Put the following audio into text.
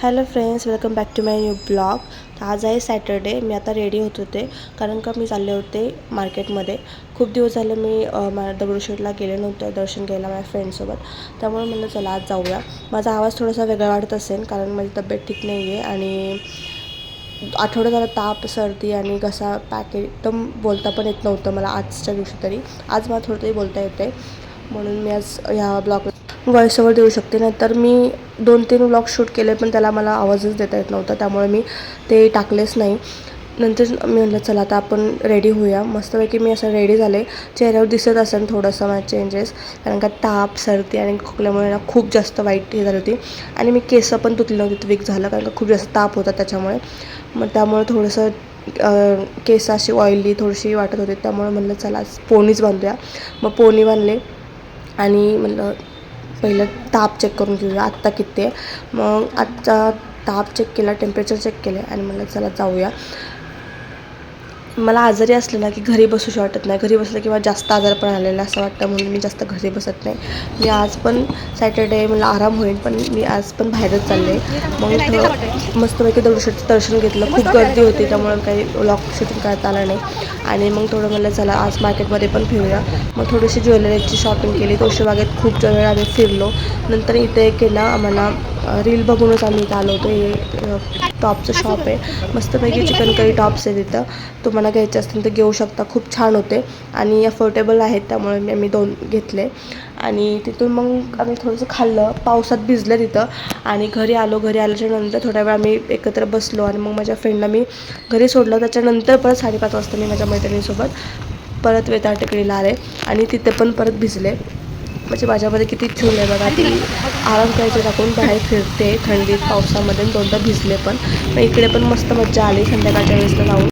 Hello friends, welcome back to my new blog. तर आज आहे सॅटर्डे. मी आता रेडी होत होते कारण का मी चालले होते मार्केटमध्ये. खूप दिवस झाले मी दगडूशेठला गेले नव्हते दर्शन घ्यायला माझ्या फ्रेंडसोबत. त्यामुळे म्हणलं चला आज जाऊया. माझा आवाज थोडासा वेगळा वाटत असेल कारण माझी तब्येत ठीक नाही आहे आणि आठवडा झाला ताप, सर्दी आणि घसा पॅक एकदम बोलता पण येत नव्हतं मला आजच्या दिवशी तरी. आज मला थोडं तरी बोलता येते म्हणून मी आज ह्या ब्लॉगला व्हॉइस ओव्हर देऊ शकते. नाहीतर मी 2-3 व्लॉग शूट केले पण त्याला मला आवाजच देता येत नव्हता, त्यामुळे मी ते टाकलेच नाही. नंतर मी म्हटलं चला आता आपण रेडी होऊया. मस्तपैकी मी असं रेडी झाले. चेहऱ्यावर दिसत असेल थोडंसं माझं चेंजेस, कारण का ताप, सर्दी आणि खोकल्यामुळे ना खूप जास्त वाईट हे झाली होती. आणि मी केस पण तुटली नव्हती, वीक झालं कारण का खूप जास्त ताप होता त्याच्यामुळे. मग त्यामुळे थोडंसं केस अशी ऑइली थोडीशी वाटत होते, त्यामुळे म्हटलं चला पोनीच बांधूया. मग पोनी बांधले आणि म्हटलं पहिलं ताप चेक करून घेऊया आत्ता किती आहे. मग आजचा ताप चेक केला, टेम्परेचर चेक केले आणि म्हटलं चला जाऊया. मला आजारी असलं ना की घरी बसूशी वाटत नाही. घरी बसलं किंवा जास्त आजारपण आलेलं असं वाटतं, म्हणून मी जास्त घरी बसत नाही. मी आज पण सॅटर्डे मला आराम होईल पण मी आज पण बाहेरच चालले. मग इथं मस्तपैकी दगडूशेठचं दर्शन घेतलं. खूप गर्दी होती त्यामुळे काही व्लॉग शूटिंग करता आलं नाही. आणि मग थोडं म्हणलं चला आज मार्केटमध्ये पण फिरूया. मग थोडीशी ज्वेलरीची शॉपिंग केली. तुळशीबागेत खूप वेळ आम्ही फिरलो. नंतर इथे एक आहे ना आम्हाला रील बघूनच आम्ही इथं आलो होतो. हे टॉपचं शॉप आहे. मस्तपैकी चिकन करी टॉप्स आहे तिथं. तुम्हाला घ्यायचे असतील तर घेऊ शकता. खूप छान होते आणि अफोर्डेबल आहेत, त्यामुळे मी 2 घेतले. आणि तिथून मग आम्ही थोडंसं खाल्लं. पावसात भिजलं तिथं आणि घरी आलो. घरी आल्याच्या नंतर थोड्या वेळ आम्ही एकत्र बसलो आणि मग माझ्या फ्रेंडला मी घरी सोडलं. त्याच्यानंतर परत 5:30 वाजता मी माझ्या मैत्रिणीसोबत परत वेताळ टेकडीला आले आणि तिथे पण परत भिजले. म्हणजे माझ्यामध्ये किती चूल आहे बघा. ती आराम करायचं टाकून बाहेर फिरते थंडीत पावसामध्ये, 2दा भिजले पण. मग इकडे पण मस्त मज्जा आली संध्याकाळच्या वेळेसला जाऊन.